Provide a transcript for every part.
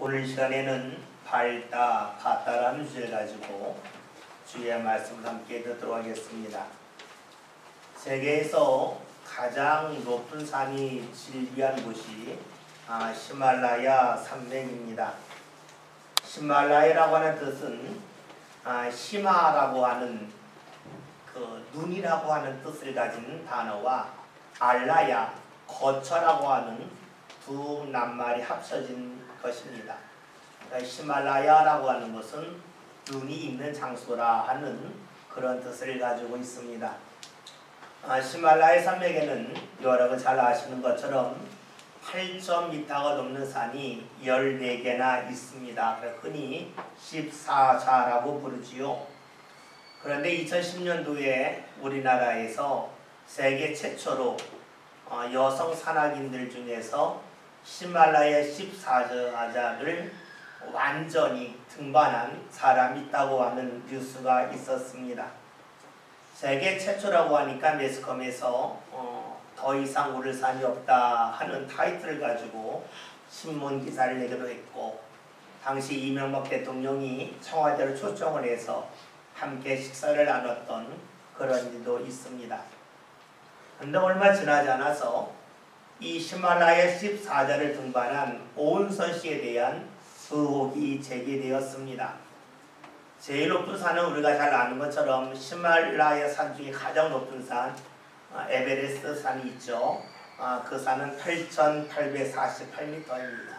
오늘 시간에는 밝다, 같다라는 주제를 가지고 주의 말씀을 함께 듣도록 하겠습니다. 세계에서 가장 높은 산이 질비한 곳이 히말라야 산맥입니다. 히말라야라고 하는 뜻은 히마라고 하는 그 눈이라고 하는 뜻을 가진 단어와 알라야, 거처라고 하는 두 낱말이 합쳐진 것입니다. 그러니까 히말라야라고 하는 것은 눈이 있는 장소라 하는 그런 뜻을 가지고 있습니다. 히말라야 산맥에는 여러분 잘 아시는 것처럼 8,000m가 넘는 산이 14개나 있습니다. 흔히 14자라고 부르지요. 그런데 2010년도에 우리나라에서 세계 최초로 여성 산악인들 중에서 히말라야 14자를 완전히 등반한 사람이 있다고 하는 뉴스가 있었습니다. 세계 최초라고 하니까 매스컴에서 더 이상 오를 산이 없다 하는 타이틀을 가지고 신문 기사를 내기도 했고, 당시 이명박 대통령이 청와대를 초청을 해서 함께 식사를 나눴던 그런 일도 있습니다. 그런데 얼마 지나지 않아서 이 히말라야 14자를 등반한 오은선 씨에 대한 의혹이 제기되었습니다. 제일 높은 산은 우리가 잘 아는 것처럼 히말라야 산 중에 가장 높은 산 에베레스트 산이 있죠. 그 산은 8,848m입니다.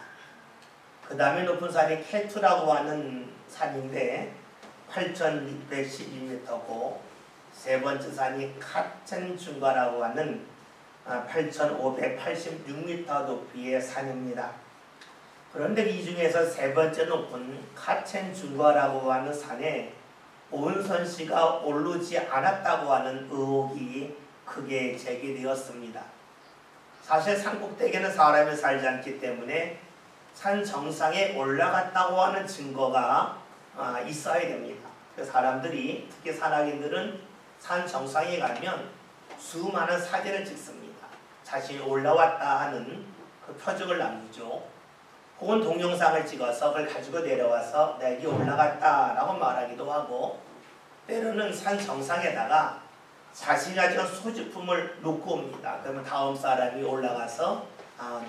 그 다음에 높은 산이 케투라고 하는 산인데 8,612m고, 세 번째 산이 카첸중과라고 하는 8,586m 높이의 산입니다. 그런데 이 중에서 세 번째 높은 카첸중과라고 하는 산에 오은선 씨가 오르지 않았다고 하는 의혹이 크게 제기되었습니다. 사실 산 꼭대기에는 사람이 살지 않기 때문에 산 정상에 올라갔다고 하는 증거가 있어야 됩니다. 사람들이, 특히 산악인들은 산 정상에 가면 수많은 사진을 찍습니다. 자신이 올라왔다 하는 그 표적을 남기죠. 혹은 동영상을 찍어서 그걸 가지고 내려와서 내가 여기 올라갔다 라고 말하기도 하고, 때로는 산 정상에다가 자신이 가진 소지품을 놓고 옵니다. 그러면 다음 사람이 올라가서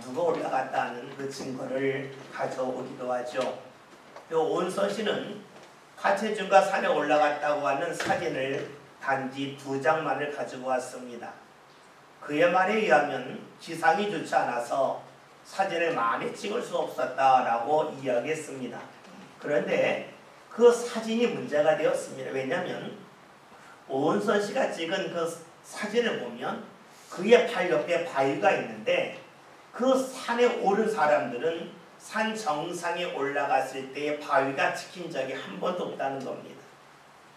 누가 올라갔다 하는 그 증거를 가져오기도 하죠. 오은선 씨는 카첸중과 산에 올라갔다고 하는 사진을 단지 2장만을 가지고 왔습니다. 그의 말에 의하면 기상이 좋지 않아서 사진을 많이 찍을 수 없었다라고 이야기했습니다. 그런데 그 사진이 문제가 되었습니다. 왜냐하면 오은선 씨가 찍은 그 사진을 보면 그의 팔 옆에 바위가 있는데, 그 산에 오른 사람들은 산 정상에 올라갔을 때 바위가 찍힌 적이 한 번도 없다는 겁니다.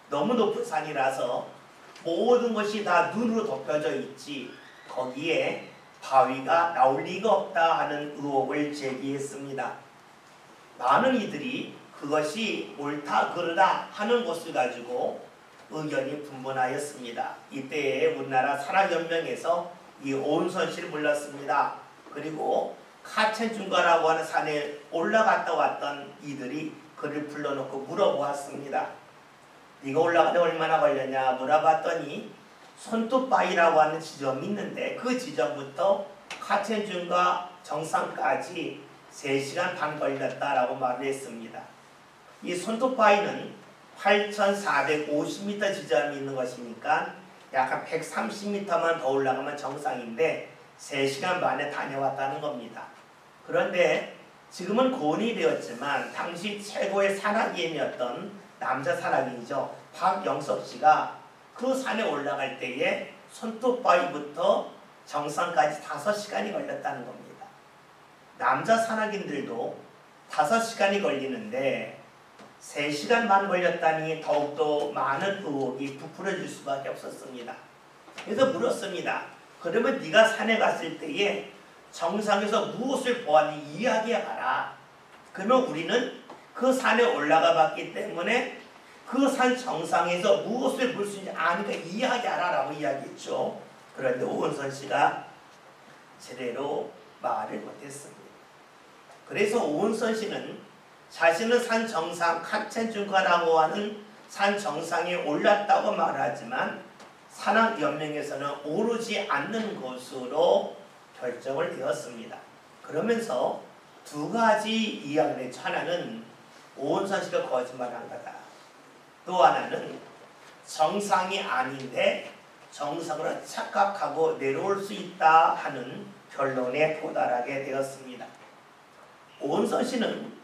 너무 높은 산이라서 모든 것이 다 눈으로 덮여져 있지 거기에 바위가 나올 리가 없다 하는 의혹을 제기했습니다. 많은 이들이 그것이 옳다 그르다 하는 것을 가지고 의견이 분분하였습니다. 이때에 우리나라 산악연맹에서 이 오은선 씨를 불렀습니다. 그리고 카첸중과라고 하는 산에 올라갔다 왔던 이들이 그를 불러놓고 물어보았습니다. 네가 올라가는데 얼마나 걸렸냐 물어봤더니 손톱바위라고 하는 지점이 있는데 그 지점부터 카첸중과 정상까지 3시간 반 걸렸다라고 말을 했습니다. 이 손톱바위는 8,450m 지점이 있는 것이니까 약 한 130m만 더 올라가면 정상인데 3시간 반에 다녀왔다는 겁니다. 그런데 지금은 고온이 되었지만 당시 최고의 산악인이었던 남자 산악인이죠. 박영석 씨가 그 산에 올라갈 때에 손톱바위부터 정상까지 5시간이 걸렸다는 겁니다. 남자 산악인들도 5시간이 걸리는데 3시간 반 걸렸다니 더욱더 많은 의혹이 부풀어질 수밖에 없었습니다. 그래서 물었습니다. 그러면 네가 산에 갔을 때에 정상에서 무엇을 보았니 이야기해봐라. 그러면 우리는 그 산에 올라가 봤기 때문에 그 산 정상에서 무엇을 볼 수 있는지 아니까 이야기하라 라고 이야기했죠. 그런데 오은선 씨가 제대로 말을 못했습니다. 그래서 오은선 씨는 자신은 산 정상 카첸준과라고 하는 산 정상에 올랐다고 말하지만 산악연맹에서는 오르지 않는 것으로 결정을 되었습니다. 그러면서 두 가지 이야기를 했죠. 하나는 오은선 씨가 거짓말한 거다. 또 하나는 정상이 아닌데 정상으로 착각하고 내려올 수 있다 하는 결론에 도달하게 되었습니다. 오은선 씨는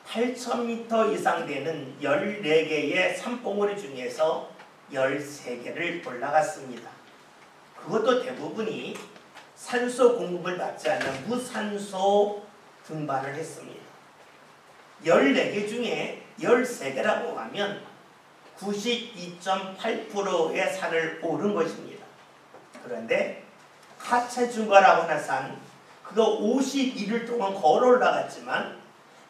8,000m 이상 되는 14개의 산봉우리 중에서 13개를 올라갔습니다. 그것도 대부분이 산소 공급을 받지 않는 무산소 등반을 했습니다. 14개 중에 13개라고 하면 92.8%의 산을 오른 것입니다. 그런데 카첸준과라고 하는 산, 그거 51일 동안 걸어 올라갔지만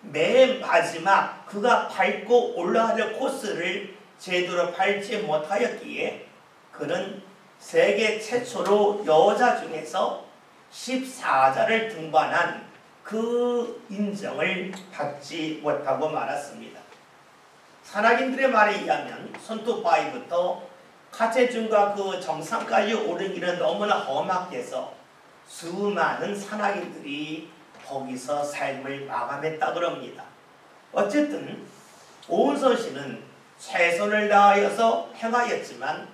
맨 마지막 그가 밟고 올라가는 코스를 제대로 밟지 못하였기에 그는 세계 최초로 여자 중에서 14자를 등반한 그 인정을 받지 못하고 말았습니다. 산악인들의 말에 의하면 손톱바위부터 카첸준과 그 정상까지 오른 길은 너무나 험악해서 수많은 산악인들이 거기서 삶을 마감했다 그럽니다. 어쨌든 오은선 씨는 최선을 다하여서 행하였지만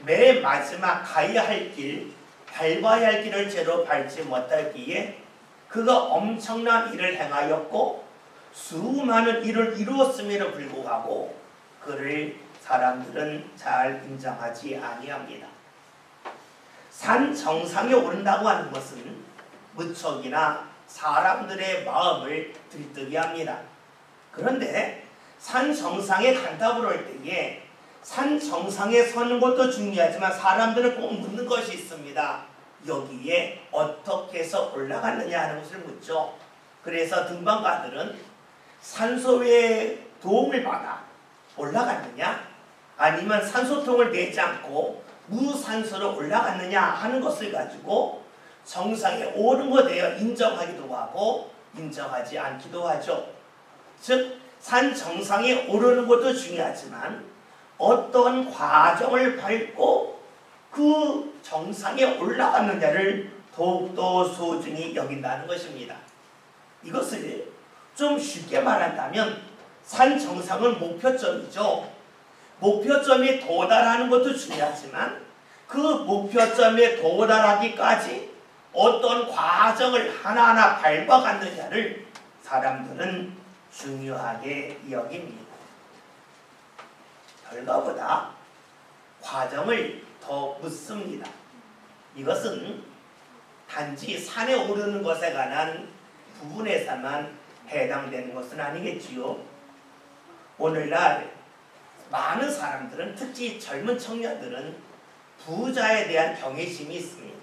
맨 마지막 가야 할 길, 밟아야 할 길을 제대로 밟지 못하기에 그가 엄청난 일을 행하였고 수많은 일을 이루었음에도 불구하고 그를 사람들은 잘 인정하지 아니합니다. 산 정상에 오른다고 하는 것은 무척이나 사람들의 마음을 들뜨게 합니다. 그런데 산 정상에 간다고 그럴 때에 산 정상에 서는 것도 중요하지만 사람들은 꼭 묻는 것이 있습니다. 여기에 어떻게 해서 올라갔느냐 하는 것을 묻죠. 그래서 등반가들은 산소의 도움을 받아 올라갔느냐 아니면 산소통을 내지 않고 무산소로 올라갔느냐 하는 것을 가지고 정상에 오른 것에 대해 인정하기도 하고 인정하지 않기도 하죠. 즉 산 정상에 오르는 것도 중요하지만 어떤 과정을 밟고 그 정상에 올라갔느냐를 더욱더 소중히 여긴다는 것입니다. 이것을 좀 쉽게 말한다면 산 정상은 목표점이죠. 목표점에 도달하는 것도 중요하지만 그 목표점에 도달하기까지 어떤 과정을 하나하나 밟아갔느냐를 사람들은 중요하게 여깁니다. 결과보다 과정을 더 묻습니다. 이것은 단지 산에 오르는 것에 관한 부분에서만 해당되는 것은 아니겠지요. 오늘날 많은 사람들은 특히 젊은 청년들은 부자에 대한 경외심이 있습니다.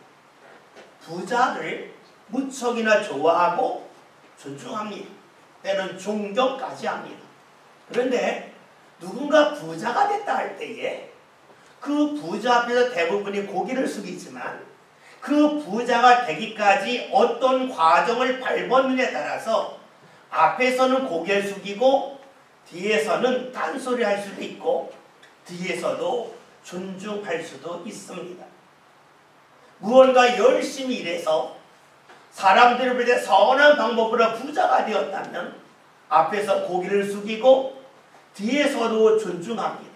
부자를 무척이나 좋아하고 존중합니다. 때는 존경까지 합니다. 그런데 누군가 부자가 됐다 할 때에 그 부자 앞에서 대부분이 고개를 숙이지만 그 부자가 되기까지 어떤 과정을 밟았느냐에 따라서 앞에서는 고개를 숙이고 뒤에서는 딴소리 할 수도 있고 뒤에서도 존중할 수도 있습니다. 무언가 열심히 일해서 사람들을 위해 선한 방법으로 부자가 되었다면 앞에서 고개를 숙이고 뒤에서도 존중합니다.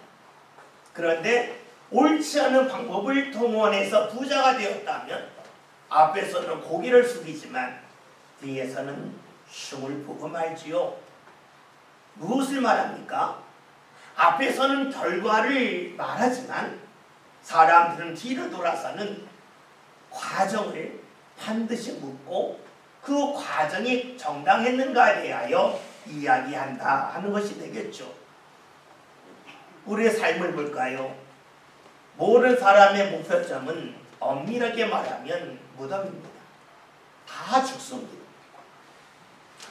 그런데 옳지 않은 방법을 동원해서 부자가 되었다면 앞에서는 고개를 숙이지만 뒤에서는 흉을 보고 말지요. 무엇을 말합니까? 앞에서는 결과를 말하지만 사람들은 뒤를 돌아서는 과정을 반드시 묻고 그 과정이 정당했는가에 대하여 이야기한다 하는 것이 되겠죠. 우리의 삶을 볼까요? 모든 사람의 목표점은 엄밀하게 말하면 무덤입니다. 다 죽습니다.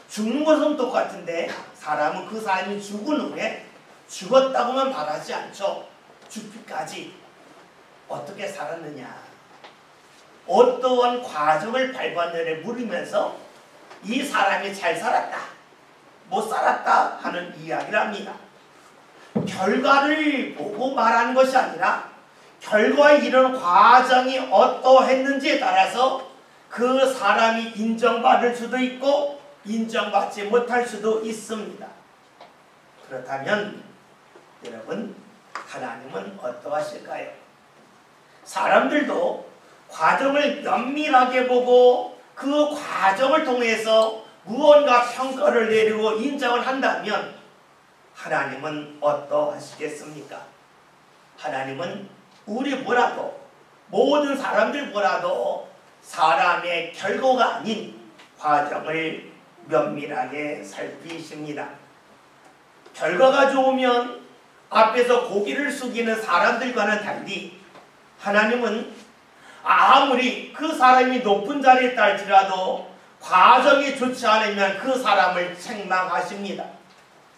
죽는 것은 똑같은데 사람은 그 사람이 죽은 후에 죽었다고만 말하지 않죠. 죽기까지 어떻게 살았느냐, 어떠한 과정을 밟았느냐를 물으면서 이 사람이 잘 살았다, 못 살았다 하는 이야기를 합니다. 결과를 보고 말하는 것이 아니라 결과에 이르는 과정이 어떠했는지에 따라서 그 사람이 인정받을 수도 있고 인정받지 못할 수도 있습니다. 그렇다면 여러분, 하나님은 어떠하실까요? 사람들도 과정을 면밀하게 보고 그 과정을 통해서 무언가 평가를 내리고 인정을 한다면 하나님은 어떠하시겠습니까? 하나님은 우리 뭐라도, 모든 사람들 뭐라도 사람의 결과가 아닌 과정을 면밀하게 살피십니다. 결과가 좋으면 앞에서 고개를 숙이는 사람들과는 달리 하나님은 아무리 그 사람이 높은 자리에 있다 할지라도 과정이 좋지 않으면 그 사람을 책망하십니다.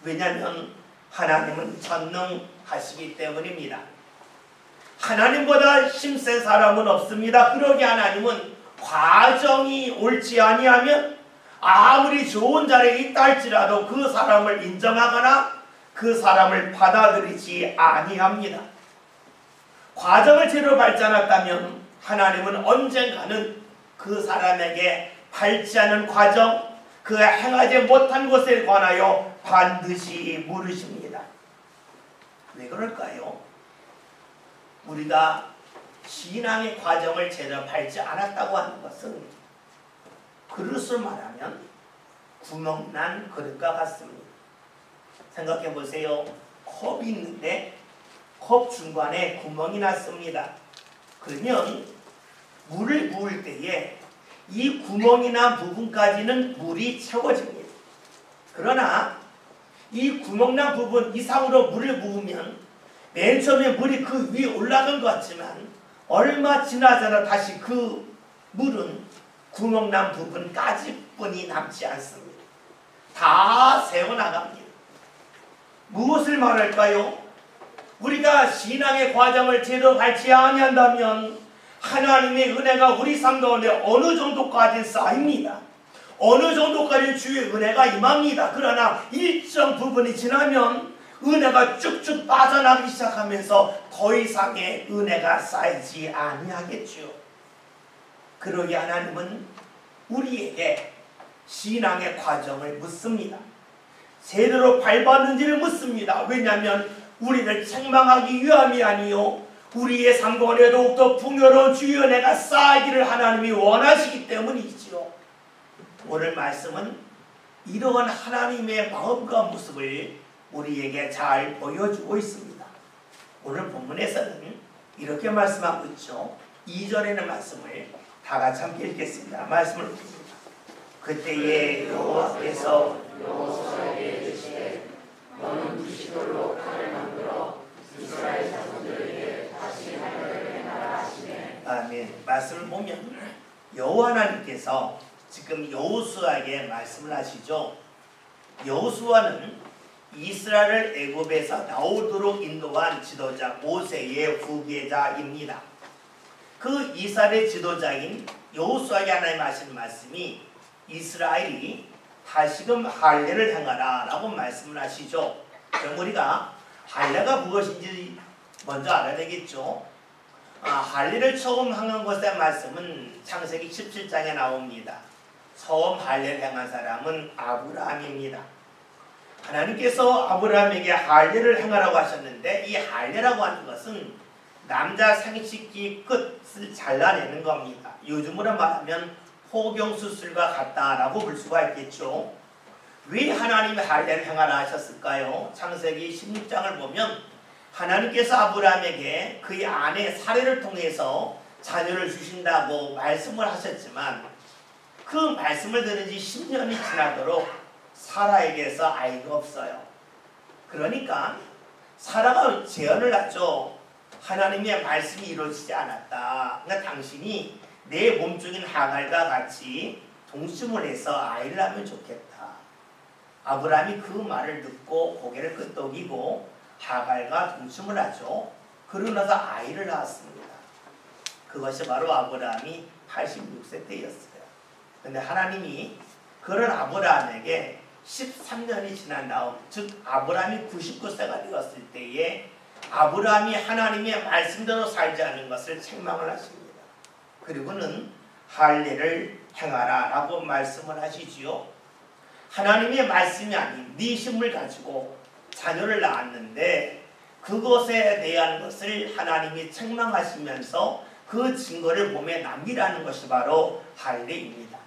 왜냐하면 하나님은 전능하시기 때문입니다. 하나님보다 힘센 사람은 없습니다. 그러기에 하나님은 과정이 옳지 아니하면 아무리 좋은 자리에 있다 할지라도 그 사람을 인정하거나 그 사람을 받아들이지 아니합니다. 과정을 제대로 밟지 않았다면 하나님은 언젠가는 그 사람에게 밟지 않은 과정, 그 행하지 못한 것에 관하여 반드시 물으십니다. 왜 그럴까요? 우리가 신앙의 과정을 제대로 밟지 않았다고 하는 것은 그릇을 말하면 구멍난 그릇과 같습니다. 생각해 보세요. 컵이 있는데 컵 중간에 구멍이 났습니다. 그러면 물을 부을 때에 이 구멍이 난 부분까지는 물이 채워집니다. 그러나 이 구멍 난 부분 이상으로 물을 부으면 맨 처음에 물이 그 위에 올라간 것 같지만 얼마 지나자나 다시 그 물은 구멍 난 부분까지뿐이 남지 않습니다. 다 새어나갑니다. 무엇을 말할까요? 우리가 신앙의 과정을 제대로 밟지 아니한다면 하나님의 은혜가 우리 삶 가운데 어느 정도까지 쌓입니다. 어느 정도까지 주의 은혜가 임합니다. 그러나 일정 부분이 지나면 은혜가 쭉쭉 빠져나가기 시작하면서 더 이상의 은혜가 쌓이지 아니하겠죠. 그러기에 하나님은 우리에게 신앙의 과정을 묻습니다. 제대로 밟았는지를 묻습니다. 왜냐하면 우리를 책망하기 위함이 아니요 우리의 삶 가운데 더욱더 풍요로운 주의 은혜가 쌓이기를 하나님이 원하시기 때문이지요. 오늘 말씀은 이러한 하나님의 마음과 모습을 우리에게 잘 보여주고 있습니다. 오늘 본문에서는 이렇게 말씀하고 있죠. 2절에는 말씀을 다 같이 함께 읽겠습니다. 말씀을 읽습니다. 그때에 여호와께서 여호수아에게 이르시되 너는 부시돌로 칼을 만들어 이스라엘 자손들에게 다시 하늘을 행하라 하시네. 아멘. 말씀을 보면 여호와 하나님께서 지금 여호수아에게 말씀을 하시죠. 여호수아는 이스라엘을 애굽에서 나오도록 인도한 지도자 모세의 후계자입니다. 그 이스라엘의 지도자인 여호수아에게 하나님 하시는 말씀이 이스라엘이 다시금 할례를 행하라 라고 말씀을 하시죠. 그럼 우리가 할례가 무엇인지 먼저 알아야 되겠죠. 할례를 처음 행한 것의 말씀은 창세기 17장에 나옵니다. 처음 할례를 행한 사람은 아브라함입니다. 하나님께서 아브라함에게 할례를 행하라고 하셨는데 이 할례라고 하는 것은 남자 생식기 끝을 잘라내는 겁니다. 요즘으로 말하면 포경수술과 같다라고 볼 수가 있겠죠. 왜 하나님이 할례를 행하라 하셨을까요? 창세기 16장을 보면 하나님께서 아브라함에게 그의 아내 사례를 통해서 자녀를 주신다고 말씀을 하셨지만 그 말씀을 들은 지 10년이 지나도록 사라에게서 아이가 없어요. 그러니까 사라가 제언을 하죠. 하나님의 말씀이 이루어지지 않았다. 그러니까 당신이 내 몸종인 하갈과 같이 동침을 해서 아이를 하면 좋겠다. 아브라함이 그 말을 듣고 고개를 끄덕이고 하갈과 동침을 하죠. 그러고 나서 아이를 낳았습니다. 그것이 바로 아브라함이 86세 때였어요. 그런데 하나님이 그런 아브라함에게 13년이 지난 다음, 즉 아브라함이 99세가 되었을 때에 아브라함이 하나님의 말씀대로 살지 않은 것을 책망을 하십니다. 그리고는 할례를 행하라 라고 말씀을 하시지요. 하나님의 말씀이 아닌 네 힘을 가지고 자녀를 낳았는데 그것에 대한 것을 하나님이 책망하시면서 그 증거를 몸에 남기라는 것이 바로 할례입니다.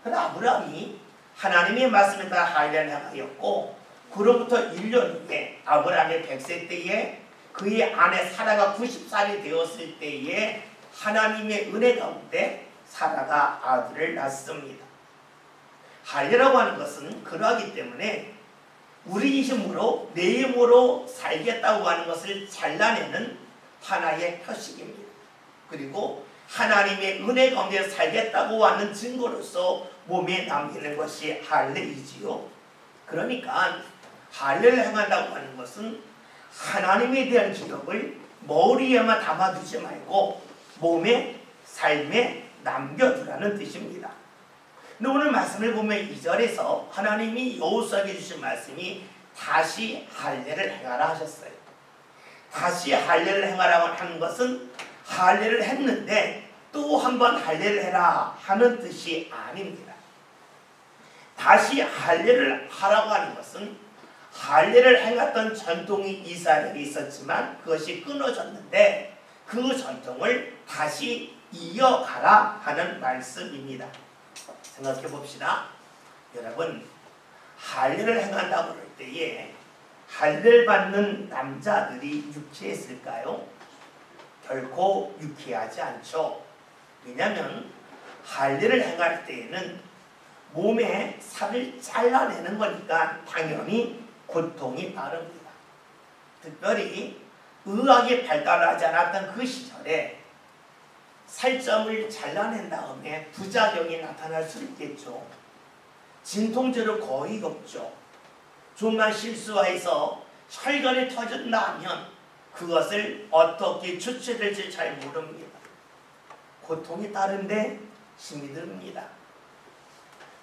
그러나 아브라함이 하나님의 말씀에 따라 할례를 행하였고, 그로부터 1년 후에 아브라함의 100세 때에 그의 아내 사라가 90살이 되었을 때에 하나님의 은혜 가운데 사라가 아들을 낳습니다. 할례라고 하는 것은 그러하기 때문에 우리 힘으로 내 힘으로 살겠다고 하는 것을 잘라내는 하나의 표식입니다. 그리고 하나님의 은혜 가운데 살겠다고 하는 증거로서 몸에 남기는 것이 할례이지요. 그러니까 할례를 행한다고 하는 것은 하나님에 대한 기억을 머리에만 담아두지 말고 몸에, 삶에 남겨두라는 뜻입니다. 근데 오늘 말씀을 보면 2절에서 하나님이 여호수아에게 주신 말씀이 다시 할례를 행하라 하셨어요. 다시 할례를 행하라고 하는 것은 할례를 했는데 또 한 번 할례를 해라 하는 뜻이 아닙니다. 다시 할례를 하라고 하는 것은 할례를 행했던 전통이 이스라엘에 있었지만 그것이 끊어졌는데 그 전통을 다시 이어가라 하는 말씀입니다. 생각해 봅시다. 여러분, 할례를 행한다고 할 때에 할례를 받는 남자들이 유쾌했을까요? 결코 유쾌하지 않죠. 왜냐하면 할례를 행할 때에는 몸에 살을 잘라내는 거니까 당연히 고통이 따릅니다. 특별히 의학이 발달하지 않았던 그 시절에 살점을 잘라낸 다음에 부작용이 나타날 수 있겠죠. 진통제로 거의 없죠. 좀만 실수해서 혈관이 터진다 하면 그것을 어떻게 조치될지 잘 모릅니다. 고통이 따른데 힘이 듭니다.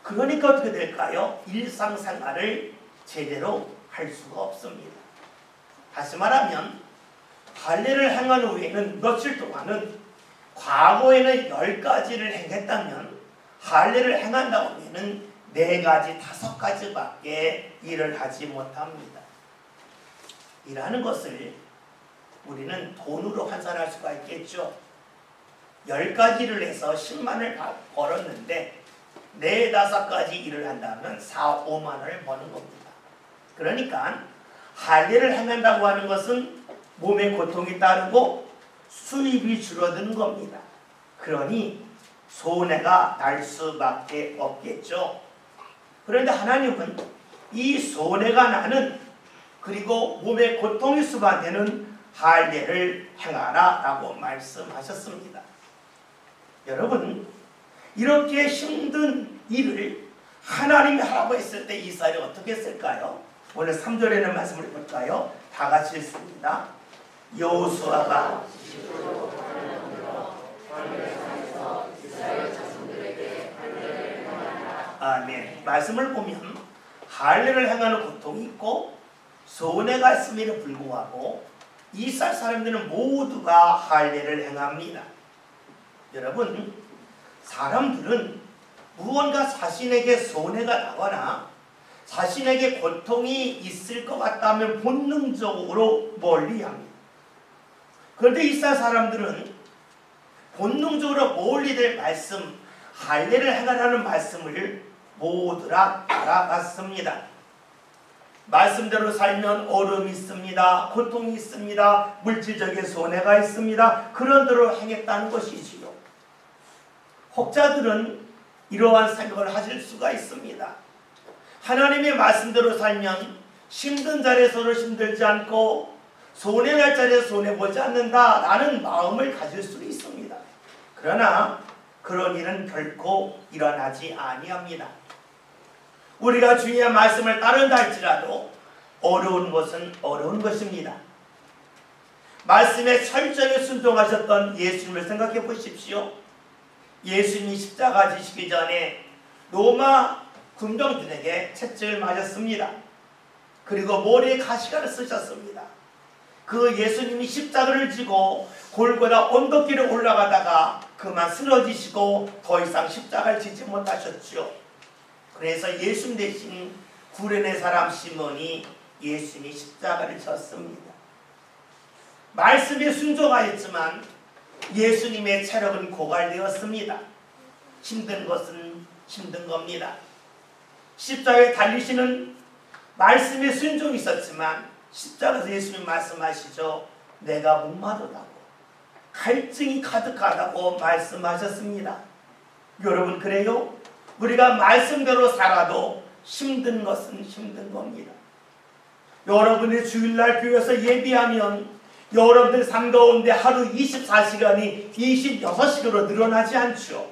그러니까 어떻게 될까요? 일상생활을 제대로 할 수가 없습니다. 다시 말하면 할례를 행한 후에는 며칠 동안은 과거에는 10가지를 행했다면 할례를 행한다고 하면 4가지, 5가지밖에 일을 하지 못합니다. 일하는 것을 우리는 돈으로 환산할 수가 있겠죠. 10가지를 해서 10만을 벌었는데 4, 5가지 일을 한다면 4, 5만원을 버는 겁니다. 그러니까 할례를 행한다고 하는 것은 몸에 고통이 따르고 수입이 줄어드는 겁니다. 그러니 손해가 날 수밖에 없겠죠. 그런데 하나님은 이 손해가 나는, 그리고 몸에 고통이 수반되는 할례를 행하라 라고 말씀하셨습니다. 여러분, 이렇게 힘든 일을 하나님이 하라고 했을 때 이스라엘이 어떻게 했을까요? 오늘 3절에는 말씀을 볼까요? 다 같이 읽습니다. 여호수아가 아멘. 말씀을 보면 할례를 행하는 고통이 있고 손해가 있음에도 불구하고 이스라엘 사람들은 모두가 할례를 행합니다. 여러분, 사람들은 무언가 자신에게 손해가 나거나 자신에게 고통이 있을 것 같다면 본능적으로 멀리합니다. 그런데 이스라엘 사람들은 본능적으로 멀리될 말씀, 할례를 행하라는 말씀을 모두 다 따라갔습니다. 말씀대로 살면 어려움이 있습니다. 고통이 있습니다. 물질적인 손해가 있습니다. 그런 대로 행했다는 것이지요. 혹자들은 이러한 생각을 하실 수가 있습니다. 하나님의 말씀대로 살면 힘든 자리에서는 힘들지 않고 손해날 자리에서 손해보지 않는다라는 마음을 가질 수 있습니다. 그러나 그런 일은 결코 일어나지 아니합니다. 우리가 주의 말씀을 따른다 할지라도 어려운 것은 어려운 것입니다. 말씀에 철저히 순종하셨던 예수님을 생각해 보십시오. 예수님이 십자가 지시기 전에 로마 군병들에게 채찍을 맞았습니다. 그리고 머리에 가시관을 쓰셨습니다. 그 예수님이 십자가를 지고 골고다 언덕길에 올라가다가 그만 쓰러지시고 더 이상 십자가를 지지 못하셨죠. 그래서 예수님 대신 구레네 사람 시몬이 예수님이 십자가를 졌습니다. 말씀에 순종하였지만 예수님의 체력은 고갈되었습니다. 힘든 것은 힘든 겁니다. 십자가에 달리시는 말씀에 순종이 있었지만 십자가에서 예수님 말씀하시죠. 내가 목마르다고 갈증이 가득하다고 말씀하셨습니다. 여러분 그래요? 우리가 말씀대로 살아도 힘든 것은 힘든 겁니다. 여러분이 주일날 교회에서 예비하면 여러분들 삶 가운데 하루 24시간이 26시간으로 늘어나지 않죠.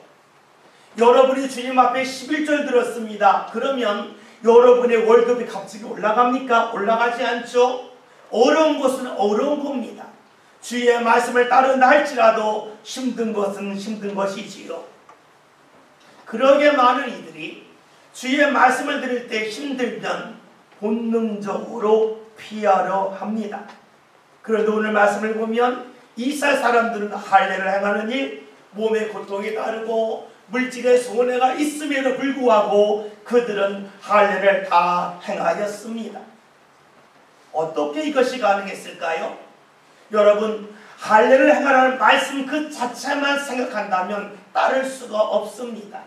여러분이 주님 앞에 11절 들었습니다. 그러면 여러분의 월급이 갑자기 올라갑니까? 올라가지 않죠. 어려운 것은 어려운 겁니다. 주의 말씀을 따른다 할지라도 힘든 것은 힘든 것이지요. 그러게 많은 이들이 주의 말씀을 들을 때 힘들면 본능적으로 피하려 합니다. 그런데 오늘 말씀을 보면 이스라엘 사람들은 할례를 행하는 일, 몸의 고통이 따르고 물질의 손해가 있음에도 불구하고 그들은 할례를 다 행하였습니다. 어떻게 이것이 가능했을까요? 여러분, 할례를 행하라는 말씀 그 자체만 생각한다면 따를 수가 없습니다.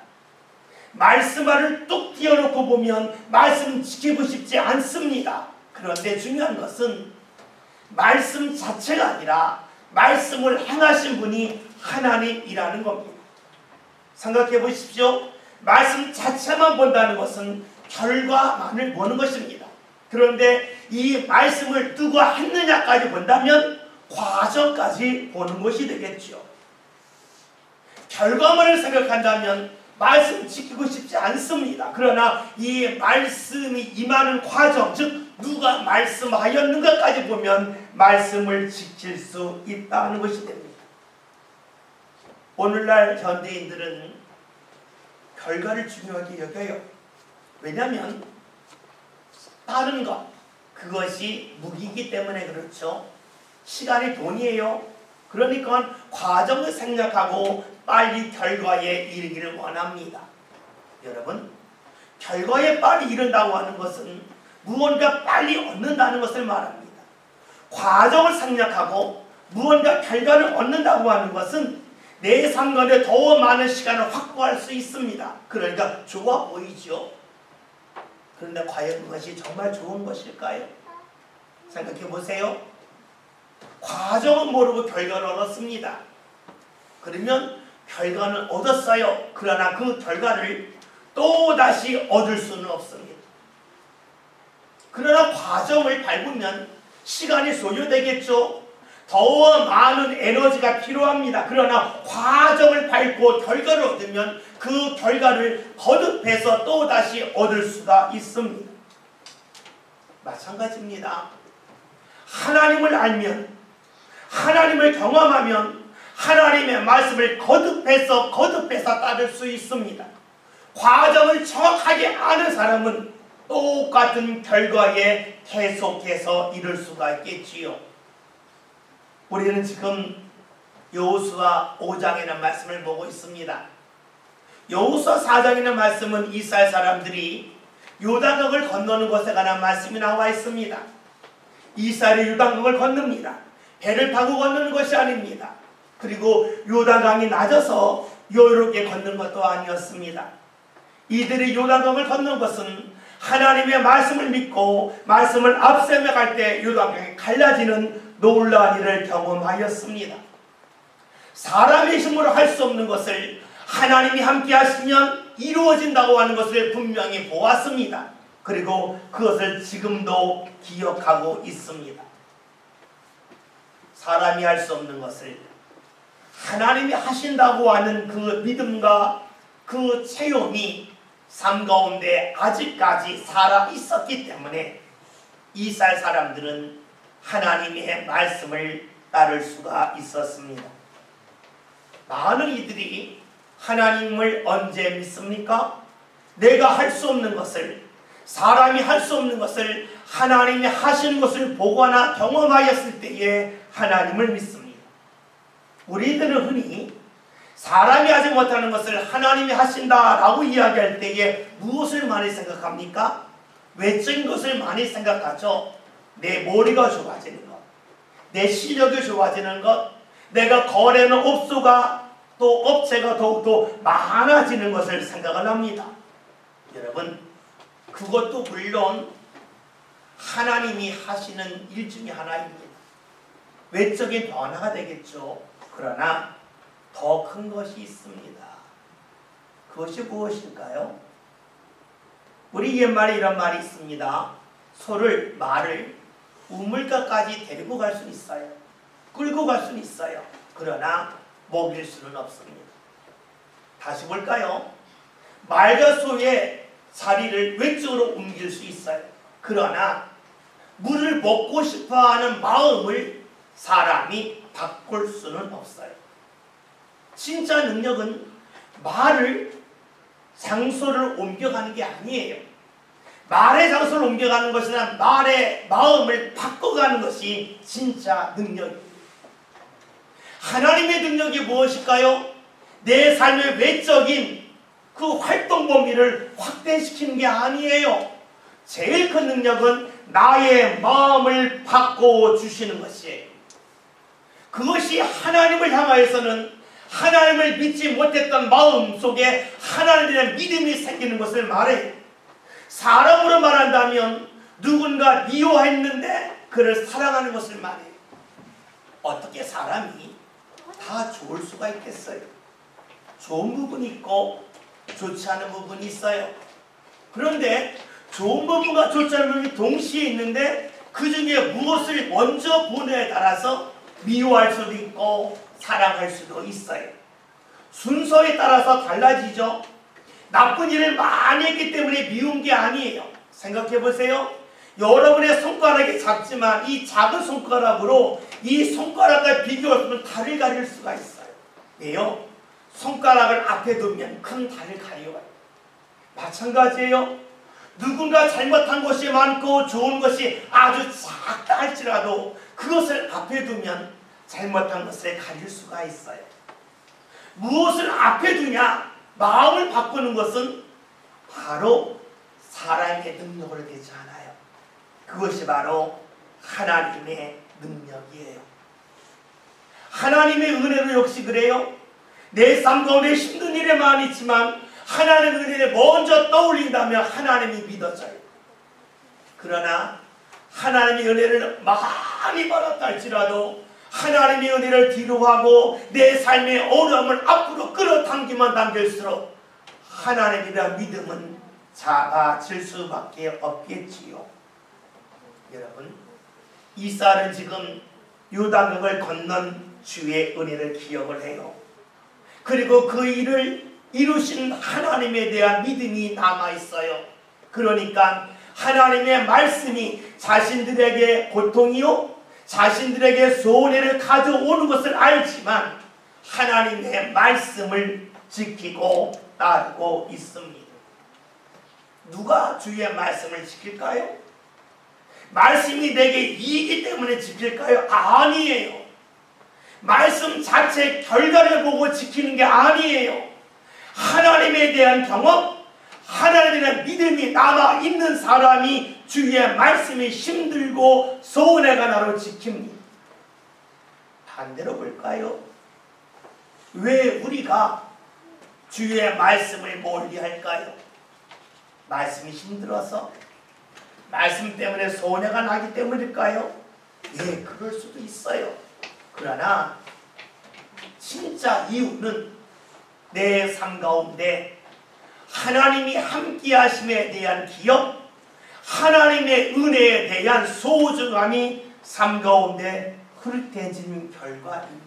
말씀만을 뚝 띄워놓고 보면 말씀 지키고 싶지 않습니다. 그런데 중요한 것은 말씀 자체가 아니라 말씀을 행하신 분이 하나님이라는 겁니다. 생각해 보십시오. 말씀 자체만 본다는 것은 결과만을 보는 것입니다. 그런데 이 말씀을 누가 했느냐까지 본다면 과정까지 보는 것이 되겠죠. 결과만을 생각한다면 말씀 지키고 싶지 않습니다. 그러나 이 말씀이 임하는 과정, 즉 누가 말씀하였는가까지 보면 말씀을 지킬 수 있다는 것이 됩니다. 오늘날 현대인들은 결과를 중요하게 여겨요. 왜냐하면 다른 것, 그것이 무기이기 때문에 그렇죠. 시간이 돈이에요. 그러니까 과정을 생략하고 빨리 결과에 이르기를 원합니다. 여러분, 결과에 빨리 이른다고 하는 것은 무언가 빨리 얻는다는 것을 말합니다. 과정을 생략하고 무언가 결과를 얻는다고 하는 것은 내 삶 가운데 더 많은 시간을 확보할 수 있습니다. 그러니까 좋아 보이죠. 그런데 과연 그것이 정말 좋은 것일까요? 생각해 보세요. 과정은 모르고 결과를 얻었습니다. 그러면 결과는 얻었어요. 그러나 그 결과를 또다시 얻을 수는 없습니다. 그러나 과정을 밟으면 시간이 소요되겠죠. 더 많은 에너지가 필요합니다. 그러나 과정을 밟고 결과를 얻으면 그 결과를 거듭해서 또다시 얻을 수가 있습니다. 마찬가지입니다. 하나님을 알면, 하나님을 경험하면 하나님의 말씀을 거듭해서 따를 수 있습니다. 과정을 정확하게 아는 사람은 똑같은 결과에 계속해서 이룰 수가 있겠지요. 우리는 지금 여호수아 5장이라는 말씀을 보고 있습니다. 여호수아 4장이라는 말씀은 이스라엘 사람들이 요단강을 건너는 것에 관한 말씀이 나와 있습니다. 이스라엘이 요단강을 건넙니다. 배를 타고 건너는 것이 아닙니다. 그리고 요단강이 낮아서 여유롭게 걷는 것도 아니었습니다. 이들이 요단강을 걷는 것은 하나님의 말씀을 믿고 말씀을 앞세며 갈 때 요단강이 갈라지는 놀라운 일을 경험하였습니다. 사람의 힘으로 할 수 없는 것을 하나님이 함께 하시면 이루어진다고 하는 것을 분명히 보았습니다. 그리고 그것을 지금도 기억하고 있습니다. 사람이 할 수 없는 것을 하나님이 하신다고 하는 그 믿음과 그 체험이 삶 가운데 아직까지 살아 있었기 때문에 이스라엘 사람들은 하나님의 말씀을 따를 수가 있었습니다. 많은 이들이 하나님을 언제 믿습니까? 내가 할 수 없는 것을, 사람이 할 수 없는 것을 하나님이 하시는 것을 보거나 경험하였을 때에 하나님을 믿습니다. 우리들은 흔히 사람이 하지 못하는 것을 하나님이 하신다라고 이야기할 때에 무엇을 많이 생각합니까? 외적인 것을 많이 생각하죠. 내 머리가 좋아지는 것, 내 실력이 좋아지는 것, 내가 거래하는 업소가 또 업체가 더욱더 많아지는 것을 생각을 합니다. 여러분, 그것도 물론 하나님이 하시는 일 중에 하나입니다. 외적인 변화가 되겠죠. 그러나 더 큰 것이 있습니다. 그것이 무엇일까요? 우리 옛말에 이런 말이 있습니다. 말을 우물가까지 데리고 갈 수는 있어요. 끌고 갈 수는 있어요. 그러나 먹일 수는 없습니다. 다시 볼까요? 말과 소의 자리를 왼쪽으로 옮길 수 있어요. 그러나 물을 먹고 싶어하는 마음을 사람이 바꿀 수는 없어요. 진짜 능력은 말을 장소를 옮겨가는 게 아니에요. 말의 장소를 옮겨가는 것이나 말의 마음을 바꿔가는 것이 진짜 능력입니다. 하나님의 능력이 무엇일까요? 내 삶의 외적인 그 활동 범위를 확대시키는 게 아니에요. 제일 큰 능력은 나의 마음을 바꿔주시는 것이에요. 그것이 하나님을 향하여서는 하나님을 믿지 못했던 마음 속에 하나님에 대한 믿음이 생기는 것을 말해요. 사람으로 말한다면 누군가 미워했는데 그를 사랑하는 것을 말해요. 어떻게 사람이 다 좋을 수가 있겠어요? 좋은 부분이 있고 좋지 않은 부분이 있어요. 그런데 좋은 부분과 좋지 않은 부분이 동시에 있는데 그 중에 무엇을 먼저 보느냐에 따라서 미워할 수도 있고 사랑할 수도 있어요. 순서에 따라서 달라지죠. 나쁜 일을 많이 했기 때문에 미운 게 아니에요. 생각해 보세요. 여러분의 손가락이 작지만 이 작은 손가락으로 이 손가락과 비교하면 달을 가릴 수가 있어요. 왜요? 손가락을 앞에 두면 큰 달을 가려요. 마찬가지예요. 누군가 잘못한 것이 많고 좋은 것이 아주 작다 할지라도 그것을 앞에 두면 잘못한 것을 가릴 수가 있어요. 무엇을 앞에 두냐? 마음을 바꾸는 것은 바로 사람의 능력으로 되지 않아요. 그것이 바로 하나님의 능력이에요. 하나님의 은혜도 역시 그래요. 내 삶 가운데 힘든 일이 많이 있지만 하나님의 은혜를 먼저 떠올린다면 하나님이 믿어져요. 그러나 하나님의 은혜를 많이 받았다 할지라도 하나님의 은혜를 뒤로하고 내 삶의 어려움을 앞으로 끌어당기면 당길수록 하나님에 대한 믿음은 작아질 수밖에 없겠지요. 여러분, 이사는 지금 요단강을 건넌 주의 은혜를 기억을 해요. 그리고 그 일을 이루신 하나님에 대한 믿음이 남아있어요. 그러니까 하나님의 말씀이 자신들에게 고통이요 자신들에게 손해를 가져오는 것을 알지만 하나님의 말씀을 지키고 따르고 있습니다. 누가 주의 말씀을 지킬까요? 말씀이 내게 이익이기 때문에 지킬까요? 아니에요. 말씀 자체 결과를 보고 지키는 게 아니에요. 하나님에 대한 경험, 하나님에 대한 믿음이 남아있는 사람이 주의 말씀이 힘들고 손해가 나로 지킵니다. 반대로 볼까요? 왜 우리가 주의 말씀을 멀리할까요? 말씀이 힘들어서? 말씀 때문에 손해가 나기 때문일까요? 예, 그럴 수도 있어요. 그러나 진짜 이유는 내 삶 가운데 하나님이 함께 하심에 대한 기억, 하나님의 은혜에 대한 소중함이 삶 가운데 흐릿해지는 결과입니다.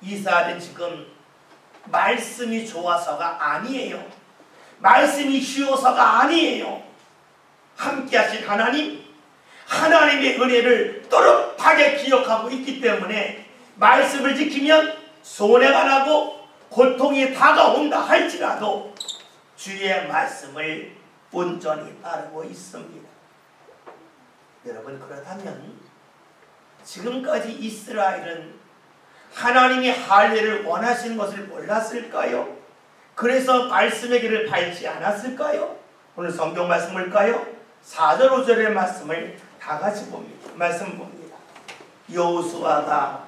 이스라엘은 지금 말씀이 좋아서가 아니에요. 말씀이 쉬워서가 아니에요. 함께 하신 하나님, 하나님의 은혜를 또렷하게 기억하고 있기 때문에 말씀을 지키면 손해가 나고 고통이 다가온다 할지라도 주의 말씀을 온전히 따르고 있습니다. 여러분, 그렇다면 지금까지 이스라엘은 하나님이 할례를 원하시는 것을 몰랐을까요? 그래서 말씀의 길을 밟지 않았을까요? 오늘 성경 말씀 볼까요? 4절 5절의 말씀을 다 같이 봅니다. 말씀 봅니다. 여호수아가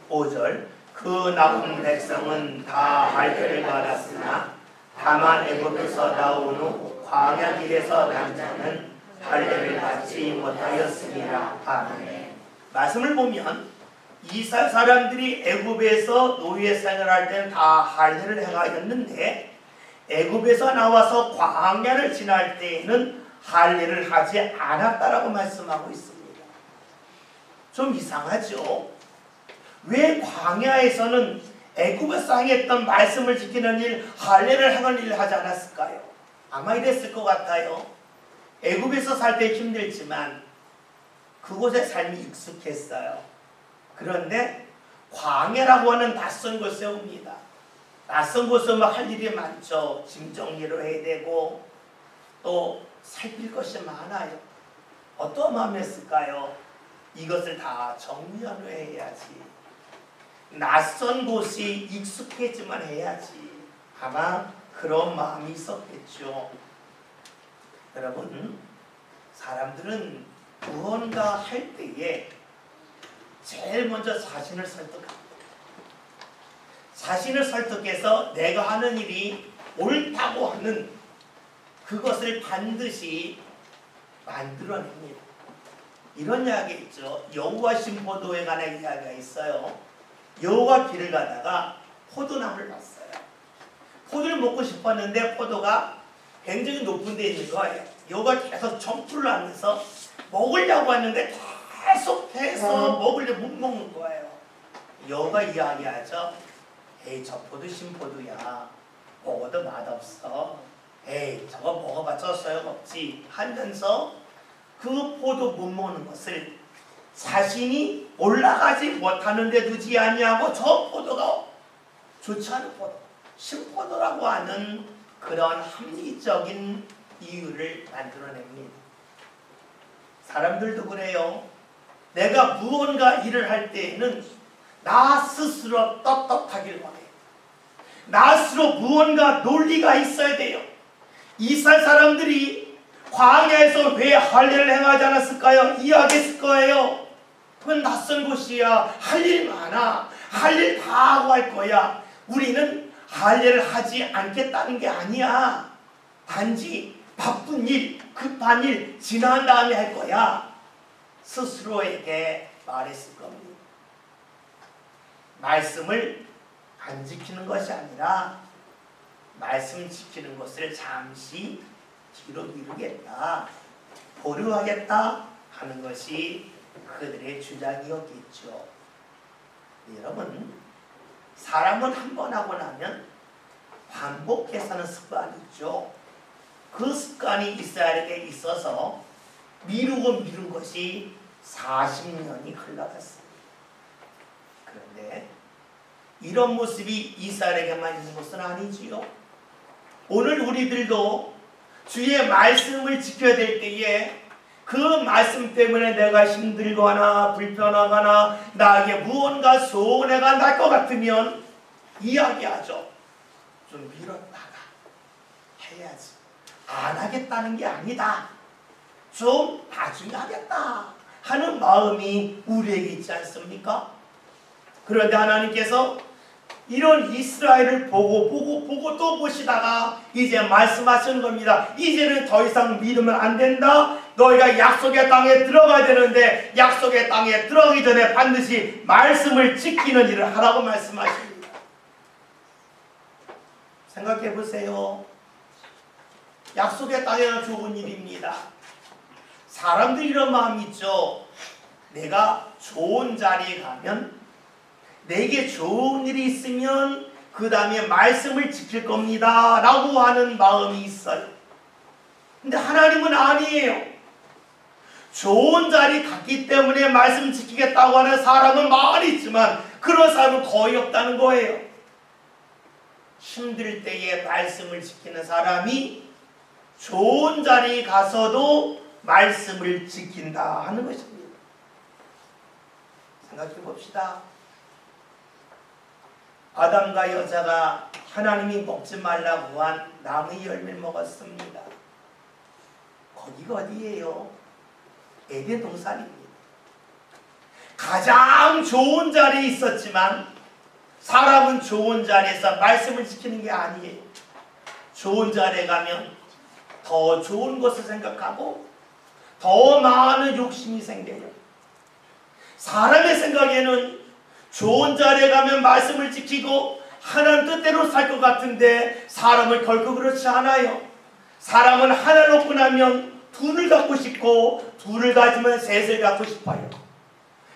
(5절) 그 나온 백성은 다 할례를 받았으나 다만 애굽에서 나온 후 광야 길에서 난 자는 할례를 받지 못하였습니다. 아멘. 말씀을 보면 이스라엘 사람들이 애굽에서 노예 생활할 때는 다 할례를 행하였는데 애굽에서 나와서 광야를 지날 때에는 할례를 하지 않았다라고 말씀하고 있습니다. 좀 이상하죠? 왜 광야에서는 애굽에서 행했던 말씀을 지키는 일, 할례를 하는 일을 하지 않았을까요? 아마 이랬을 것 같아요. 애굽에서 살 때 힘들지만 그곳의 삶이 익숙했어요. 그런데 광야라고 하는 낯선 곳에 옵니다. 낯선 곳에 오면 할 일이 많죠. 짐 정리를 해야 되고 또 살필 것이 많아요. 어떤 마음이었을까요? 이것을 다 정리하려 해야지. 낯선 곳이 익숙해지만 해야지. 아마 그런 마음이 있었겠죠. 여러분, 사람들은 무언가 할 때에 제일 먼저 자신을 설득합니다. 자신을 설득해서 내가 하는 일이 옳다고 하는 그것을 반드시 만들어냅니다. 이런 이야기 있죠. 여우와 심포도에 관한 이야기가 있어요. 여우가 길을 가다가 포도나무를 봤어요. 포도를 먹고 싶었는데 포도가 굉장히 높은 데 있는 거예요. 여우가 계속 점프를 하면서 먹으려고 했는데 계속해서 먹으려 못 먹는 거예요. 여우가 이야기하죠. 에이, 저 포도 심포도야. 먹어도 맛없어. 에이, 저거 먹어봤자 소용없지 하면서 그 포도 못 먹는 것을 자신이 올라가지 못하는 데 두지 아니하고 저 포도가 좋지 않은 포도, 심포도라고 하는 그런 합리적인 이유를 만들어냅니다. 사람들도 그래요. 내가 무언가 일을 할 때에는 나 스스로 떳떳하길 원해요. 나 스스로 무언가 논리가 있어야 돼요. 이스라엘 사람들이 광야에서 왜 할례를 행하지 않았을까요? 이야기했을 거예요. 그건 낯선 곳이야. 할 일 많아. 할 일 다 하고 할 거야. 우리는 할례를 하지 않겠다는 게 아니야. 단지 바쁜 일, 급한 일 지난 다음에 할 거야. 스스로에게 말했을 겁니다. 말씀을 안 지키는 것이 아니라 말씀 지키는 것을 잠시 뒤로 미루겠다, 보류하겠다 하는 것이 그들의 주장이었겠죠. 여러분, 사람은 한 번 하고 나면 반복해서 하는 습관이 있죠. 그 습관이 이스라엘에게 있어서 미루고 미룬 것이 40년이 흘러갔습니다. 그런데 이런 모습이 이스라엘에게만 있는 것은 아니지요. 오늘 우리들도 주의 말씀을 지켜야 될 때에 그 말씀 때문에 내가 힘들거나 불편하거나 나에게 무언가 손해가 날 것 같으면 이야기하죠. 좀 미뤘다가 해야지. 안 하겠다는 게 아니다. 좀 나중에 하겠다 하는 마음이 우리에게 있지 않습니까? 그런데 하나님께서 이런 이스라엘을 보고 또 보시다가 이제 말씀하시는 겁니다. 이제는 더 이상 믿으면 안 된다. 너희가 약속의 땅에 들어가야 되는데 약속의 땅에 들어가기 전에 반드시 말씀을 지키는 일을 하라고 말씀하십니다. 생각해 보세요. 약속의 땅에는 좋은 일입니다. 사람들이 이런 마음이 있죠. 내가 좋은 자리에 가면 내게 좋은 일이 있으면 그 다음에 말씀을 지킬 겁니다 라고 하는 마음이 있어요. 근데 하나님은 아니에요. 좋은 자리 갔기 때문에 말씀 지키겠다고 하는 사람은 많이 있지만 그런 사람은 거의 없다는 거예요. 힘들 때에 말씀을 지키는 사람이 좋은 자리에 가서도 말씀을 지킨다 하는 것입니다. 생각해 봅시다. 아담과 여자가 하나님이 먹지 말라고 한 나무의 열매를 먹었습니다. 거기가 어디예요? 에덴 동산입니다. 가장 좋은 자리에 있었지만 사람은 좋은 자리에서 말씀을 지키는 게 아니에요. 좋은 자리에 가면 더 좋은 것을 생각하고 더 많은 욕심이 생겨요. 사람의 생각에는 좋은 자리에 가면 말씀을 지키고 하나님 뜻대로 살 것 같은데 사람은 결코 그렇지 않아요. 사람은 하나를 얻고 나면 둘을 갖고 싶고 둘을 가지면 셋을 갖고 싶어요.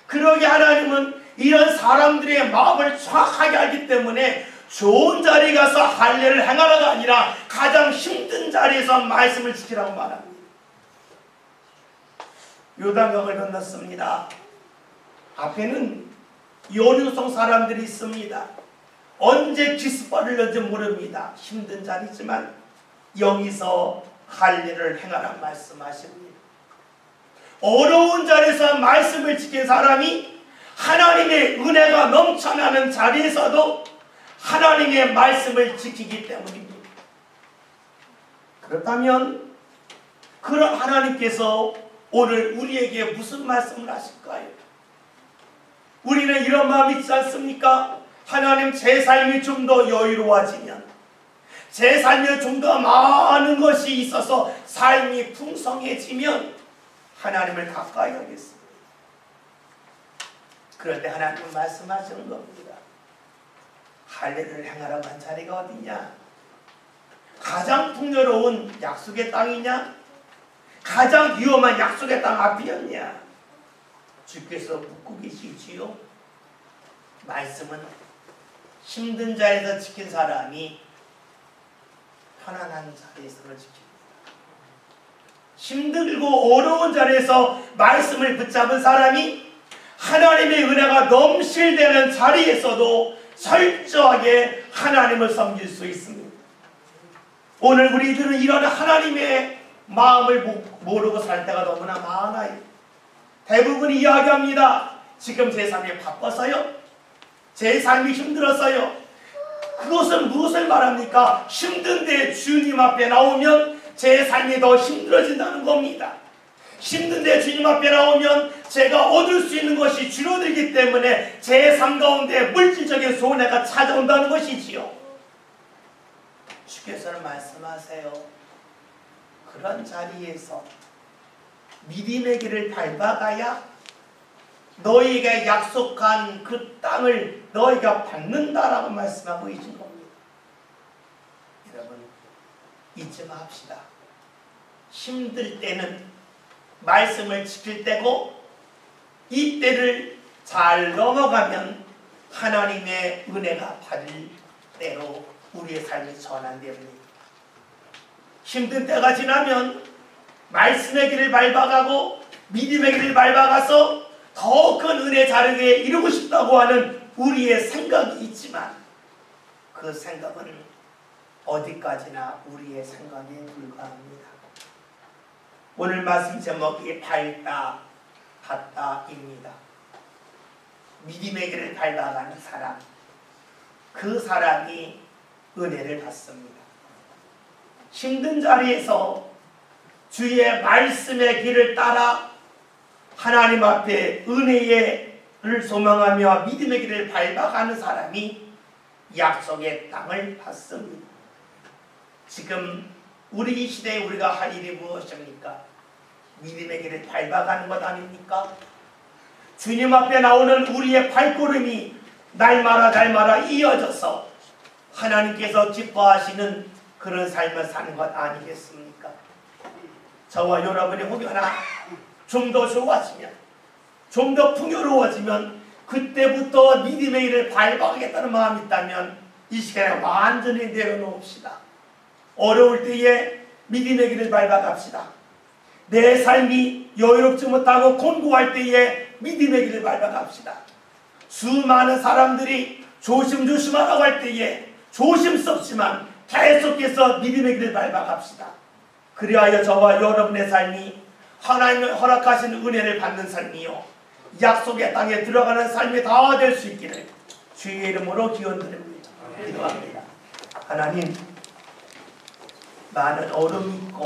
그러게 하나님은 이런 사람들의 마음을 정확하게 알기 때문에 좋은 자리에 가서 할례를 행하라가 아니라 가장 힘든 자리에서 말씀을 지키라고 말합니다. 요단강을 건넜습니다. 앞에는 연유성 사람들이 있습니다. 언제 기습발을 넣는지 모릅니다. 힘든 자리지만 여기서 할례를 행하라 말씀하십니다. 어려운 자리에서 말씀을 지킨 사람이 하나님의 은혜가 넘쳐나는 자리에서도 하나님의 말씀을 지키기 때문입니다. 그렇다면 그런 하나님께서 오늘 우리에게 무슨 말씀을 하실까요? 우리는 이런 마음이 있지 않습니까? 하나님, 제 삶이 좀 더 여유로워지면, 제 삶에 좀 더 많은 것이 있어서 삶이 풍성해지면 하나님을 가까이 하겠습니다. 그런데 하나님은 말씀하시는 겁니다. 할례를 행하라고 한 자리가 어디냐? 가장 풍요로운 약속의 땅이냐? 가장 위험한 약속의 땅 앞이었냐? 주께서 묻고 계시지요. 말씀은 힘든 자리에서 지킨 사람이 편안한 자리에서를 지킵니다. 힘들고 어려운 자리에서 말씀을 붙잡은 사람이 하나님의 은혜가 넘실대는 자리에서도 철저하게 하나님을 섬길 수 있습니다. 오늘 우리들은 이런 하나님의 마음을 모르고 살 때가 너무나 많아요. 대부분 이야기합니다. 지금 제 삶이 바빠서요. 제 삶이 힘들었어요. 그것은 무엇을 말합니까? 힘든데 주님 앞에 나오면 제 삶이 더 힘들어진다는 겁니다. 힘든데 주님 앞에 나오면 제가 얻을 수 있는 것이 줄어들기 때문에 제 삶 가운데 물질적인 손해가 찾아온다는 것이지요. 주께서는 말씀하세요. 그런 자리에서 믿음의 길을 밟아가야 너희에게 약속한 그 땅을 너희가 받는다라고 말씀하고 계신 겁니다. 여러분, 잊지 맙시다. 힘들 때는 말씀을 지킬 때고 이 때를 잘 넘어가면 하나님의 은혜가 받을 때로 우리의 삶이 전환됩니다. 힘든 때가 지나면 말씀의 길을 밟아가고 믿음의 길을 밟아가서 더 큰 은혜 자르게 이루고 싶다고 하는 우리의 생각이 있지만 그 생각은 어디까지나 우리의 생각에 불과합니다. 오늘 말씀 제목이 밟다, 받다입니다. 믿음의 길을 밟아가는 사람, 그 사람이 은혜를 받습니다. 힘든 자리에서 주의 말씀의 길을 따라 하나님 앞에 은혜를 소망하며 믿음의 길을 밟아가는 사람이 약속의 땅을 받습니다. 지금 우리 시대에 우리가 할 일이 무엇입니까? 믿음의 길을 밟아가는 것 아닙니까? 주님 앞에 나오는 우리의 발걸음이 날마다 이어져서 하나님께서 기뻐하시는 그런 삶을 사는 것 아니겠습니까? 저와 여러분이 혹여나 좀 더 좋아지면, 좀 더 풍요로워지면 그때부터 믿음의 길을 밟아가겠다는 마음이 있다면 이 시간에 완전히 내려놓읍시다. 어려울 때에 믿음의 길을 밟아갑시다. 내 삶이 여유롭지 못하고 곤고할 때에 믿음의 길을 밟아갑시다. 수많은 사람들이 조심조심하라고 할 때에 조심스럽지만 계속해서 믿음의 길을 밟아갑시다. 그리하여 저와 여러분의 삶이 하나님의 허락하신 은혜를 받는 삶이요 약속의 땅에 들어가는 삶이 다 될 수 있기를 주의 이름으로 기원드립니다. 기도합니다. 하나님, 많은 어려움이 있고